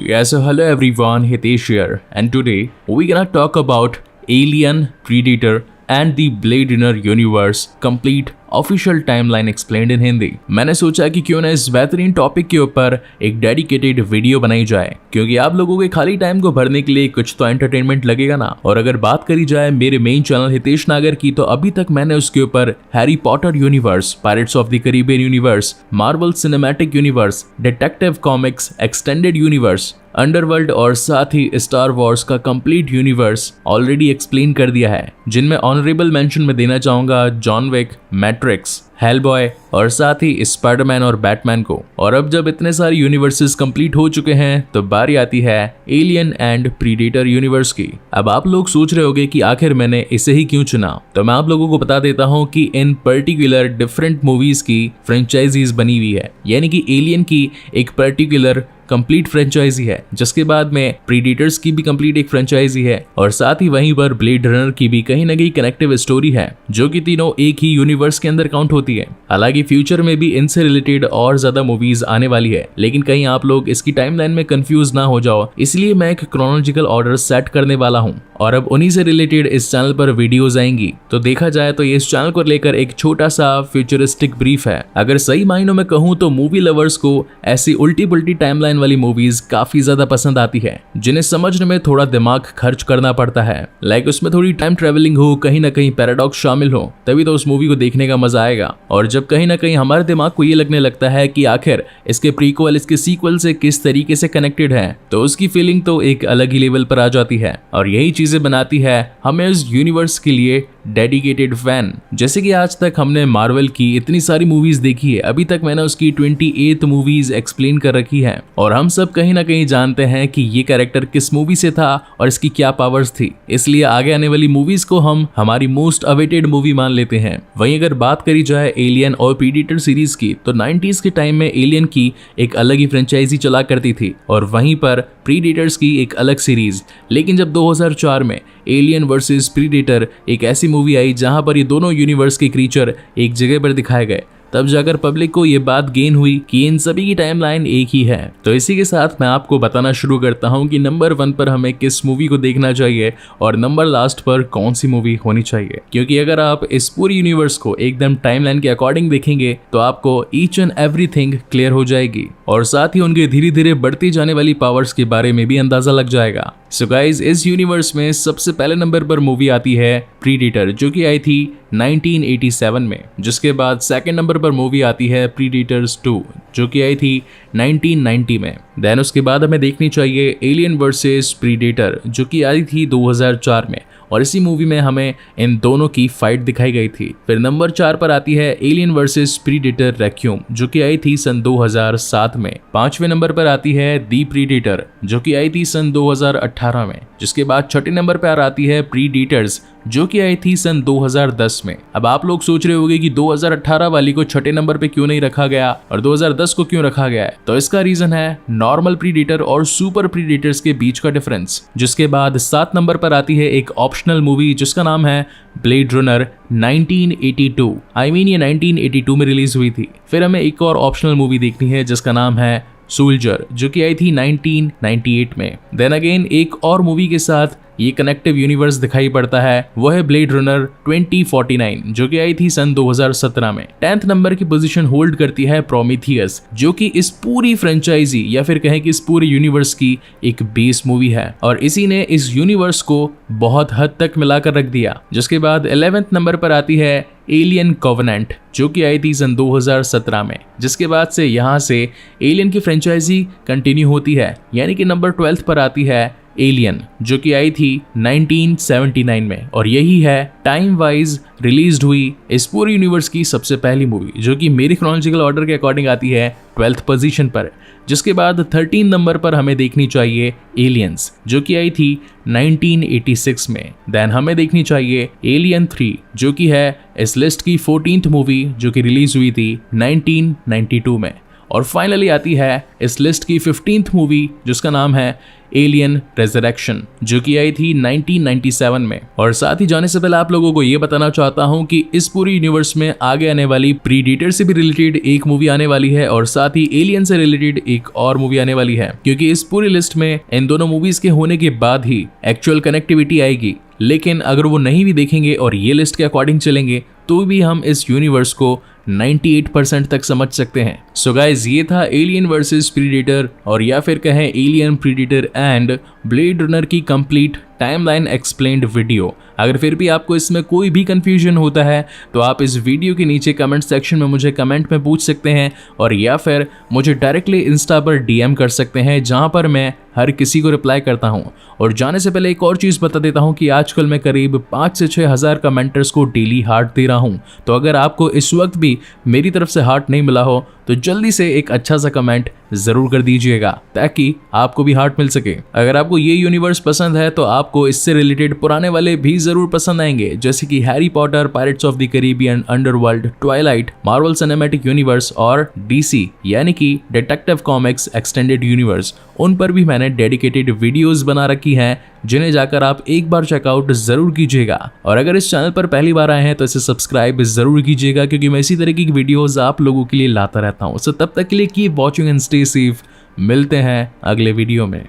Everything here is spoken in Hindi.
Yeah, so hello everyone, Hitesh here, and today we're gonna talk about Alien, Predator and the Blade Runner universe complete official timeline explained इन हिंदी। मैंने सोचा कि क्यों ना इस बेहतरीन टॉपिक के ऊपर एक डेडिकेटेड वीडियो बनाई जाए, क्योंकि आप लोगों के खाली टाइम को भरने के लिए कुछ तो एंटरटेनमेंट लगेगा ना। और अगर बात करी जाए मेरे मेन चैनल हितेश नागर की, तो अभी तक मैंने उसके ऊपर Harry Potter universe, pirates of the Caribbean universe, Marvel cinematic universe, detective comics extended universe, underworld और साथ ही स्टार वॉर्स का कंप्लीट यूनिवर्स ऑलरेडी एक्सप्लेन कर दिया है, जिनमें ऑनरेबल मेंशन में देना चाहूंगा जॉन विक, मैट्रिक्स, हेलबॉय और साथ ही स्पाइडरमैन और बैटमैन को। और अब जब इतने सारे यूनिवर्सेस कंप्लीट हो चुके हैं, तो बारी आती है एलियन एंड प्रीडेटर यूनिवर्स की। अब आप लोग सोच रहे होंगे कि आखिर मैंने इसे ही क्यों चुना, तो मैं आप लोगों को बता देता हूं कि इन पर्टिकुलर डिफरेंट मूवीज की फ्रेंचाइजीज बनी हुई है, यानी कि एलियन की एक पर्टिकुलर कंप्लीट फ्रेंचाइजी है, जिसके बाद में प्रीडेटर्स की भी कंप्लीट एक फ्रेंचाइजी है, और साथ ही वहीं पर ब्लेड रनर की भी कहीं ना कहीं कनेक्टिव स्टोरी है, जो कि तीनों एक ही यूनिवर्स के अंदर काउंट होती है। हालांकि फ्यूचर में भी इनसे रिलेटेड और ज्यादा मूवीज आने वाली है, लेकिन कहीं आप लोग इसकी टाइमलाइन में कंफ्यूज ना हो जाओ, इसलिए मैं एक क्रोनोलॉजिकल ऑर्डर सेट करने वाला हूं, और अब उन्हीं से रिलेटेड इस चैनल पर वीडियोज आएंगी। तो देखा जाए तो ये इस चैनल को लेकर एक छोटा सा फ्यूचरिस्टिक ब्रीफ है। अगर सही मायनों में कहूं तो मूवी लवर्स को ऐसी उल्टी पुल्टी टाइमलाइन वाली मूवीज काफी ज्यादा पसंद आती है, जिन्हें समझने में थोड़ा दिमाग खर्च करना पड़ता है। लाइक उसमें थोड़ी टाइम ट्रेवलिंग हो, कहीं ना कहीं पैराडॉक्स शामिल हो, तभी तो उस मूवी को देखने का मजा आएगा। और जब कहीं ना कहीं हमारे दिमाग को ये लगने लगता है कि आखिर इसके प्रीक्वल इसके सीक्वल से किस तरीके से कनेक्टेड है, तो उसकी फीलिंग तो एक अलग ही लेवल पर आ जाती है। और यही चीजें बनाती है हमें उस यूनिवर्स के लिए डेडिकेटेड फैन। जैसे कि आज तक हमने मार्वल की इतनी सारी मूवीज देखी है, अभी तक मैंने उसकी 28 मूवीज एक्सप्लेन कर रखी है, और हम सब कहीं ना कहीं जानते हैं कि ये कैरेक्टर किस मूवी से था और इसकी क्या पावर्स थी। इसलिए आगे आने वाली मूवीज को हम हमारी मोस्ट अवेटेड मूवी मान लेते हैं। वहीं अगर बात करी जाए एलियन और प्रीडेटर सीरीज की, तो 90s के टाइम में एलियन की एक अलग ही फ्रेंचाइजी चला करती थी, और वहीं पर प्रीडेटर्स की एक अलग सीरीज। लेकिन जब 2004 में एलियन वर्सेस प्रीडेटर एक ऐसी मूवी आई जहां पर ये दोनों यूनिवर्स के क्रीचर एक जगह पर दिखाए गए, तब जाकर पब्लिक को ये बात गेन हुई कि इन सभी की टाइमलाइन एक ही है। तो इसी के साथ मैं आपको बताना शुरू करता हूं कि नंबर 1 पर हमें किस मूवी को देखना चाहिए और नंबर लास्ट पर कौन सी मूवी होनी चाहिए। क्योंकि अगर आप इस पूरी यूनिवर्स को एकदम टाइमलाइन के अकॉर्डिंग देखेंगे, तो आपको ईच एंड एवरीथिंग क्लियर हो जाएगी, और साथ ही उनके धीरे धीरे बढ़ती जाने वाली पावर्स के बारे में भी अंदाजा लग जाएगा। सो गाइज, इस यूनिवर्स में सबसे पहले नंबर पर मूवी आती है प्रीडेटर, जो कि आई थी 1987 में। जिसके बाद सेकंड नंबर पर मूवी आती है प्रीडेटर्स 2, जो कि आई थी 1990 में। देन उसके बाद हमें देखनी चाहिए एलियन वर्सेस प्रीडेटर, जो कि आई थी 2004 में, और इसी मूवी में हमें इन दोनों की फाइट दिखाई गई थी। फिर नंबर 4 पर आती है एलियन वर्सेस प्रीडेटर रेक्यूम, जो कि आई थी सन 2007 में। 5वें नंबर पर आती है दी प्रीडेटर, जो कि आई थी सन 2018 में। जिसके बाद 6ठे नंबर पर आती है प्रीडेटर्स, जो कि आई थी सन 2010 में। अब आप लोग सोच रहे होंगे कि 2018 वाली को 6ठे नंबर पे क्यों नहीं रखा गया और 2010 को क्यों रखा गया है, तो इसका रीजन है नॉर्मल प्रीडेटर और सुपर प्रीडेटर्स के बीच का डिफरेंस। जिसके बाद 7 नंबर पर आती है एक ऑप्शनल मूवी, जिसका नाम है ब्लेड रनर 1982। ये 1982 में रिलीज हुई थी। फिर हमें एक और ऑप्शनल मूवी देखनी है, जिसका नाम है सोल्जर, जो कि आई थी 1998 में। देन अगेन एक और मूवी के साथ ये कनेक्टिव यूनिवर्स दिखाई पड़ता है, वो है ब्लेड रनर 2049, जो कि आई थी सन 2017 में। 10th नंबर की पोजीशन होल्ड करती है प्रोमीथियस, जो कि इस पूरी फ्रेंचाइजी या फिर कहें कि इस पूरे यूनिवर्स की एक बेस मूवी है, और इसी ने इस यूनिवर्स को बहुत हद तक मिलाकर रख दिया। जिसके बाद 11th नंबर पर आती है एलियन कॉवेनेंट, जो कि आई थी सन 2017 में। जिसके बाद से यहाँ से एलियन की फ्रेंचाइजी कंटिन्यू होती है, यानी कि नंबर 12 पर आती है एलियन, जो कि आई थी 1979 में, और यही है टाइम वाइज रिलीज्ड हुई इस पूरी यूनिवर्स की सबसे पहली मूवी, जो कि मेरी क्रोनोलॉजिकल ऑर्डर के अकॉर्डिंग आती है 12th पोजीशन पर। जिसके बाद 13 नंबर पर हमें देखनी चाहिए एलियंस, जो कि आई थी 1986 में। देन हमें देखनी चाहिए एलियन 3, जो कि है इस लिस्ट की 14th मूवी, जो कि रिलीज हुई थी 1992 में। और फाइनली आती है इस लिस्ट की 15th मूवी जिसका नाम है एलियन रेजरेक्शन, जो कि आई थी 1997 में। और साथ ही जाने से पहले आप लोगों को ये बताना चाहता हूं कि इस पूरी यूनिवर्स में आगे आने वाली प्रीडेटर से भी रिलेटेड एक मूवी आने वाली है और साथ ही एलियन से रिलेटेड एक और मूवी आने वाली है, क्योंकि इस पूरी लिस्ट में इन दोनों मूवीज के होने के बाद ही एक्चुअल कनेक्टिविटी आएगी। लेकिन अगर वो नहीं भी देखेंगे और ये लिस्ट के अकॉर्डिंग चलेंगे तो भी हम इस यूनिवर्स को 98% तक समझ सकते हैं। सो गाइज, ये था एलियन वर्सेस प्रीडेटर, और या फिर कहें alien, predator and blade runner की कंप्लीट टाइमलाइन एक्सप्लेन्ड वीडियो। अगर फिर भी आपको इसमें कोई भी कंफ्यूजन होता है तो आप इस वीडियो के नीचे कमेंट सेक्शन में मुझे कमेंट में पूछ सकते हैं, और या फिर मुझे डायरेक्टली इंस्टा पर डीएम कर सकते हैं, जहां पर मैं हर किसी को रिप्लाई करता हूं। और जाने से पहले एक और चीज़ बता देता हूं कि आजकल मैं करीब 5 से 6 हज़ार कमेंटर्स को डेली हार्ट दे रहा हूं। तो अगर आपको इस वक्त भी मेरी तरफ से हार्ट नहीं मिला हो तो जल्दी से एक अच्छा सा कमेंट जरूर कर दीजिएगा ताकि आपको भी हार्ट मिल सके। अगर आपको ये यूनिवर्स पसंद है तो आपको इससे रिलेटेड पुराने वाले भी जरूर पसंद आएंगे, जैसे कि Harry Potter, pirates of the Caribbean, underworld, Twilight, Marvel cinematic universe और डीसी यानी कि डिटेक्टिव कॉमिक्स एक्सटेंडेड यूनिवर्स। उन पर भी मैंने डेडिकेटेड वीडियोस बना रखी हैं, जिन्हें जाकर आप एक बार चेकआउट जरूर कीजिएगा। और अगर इस चैनल पर पहली बार आए हैं तो इसे सब्सक्राइब जरूर कीजिएगा, क्योंकि मैं इसी तरह की वीडियोस आप लोगों के लिए लाता रहता हूँ। सो तब तक के लिए keep watching and stay safe. मिलते हैं अगले वीडियो में।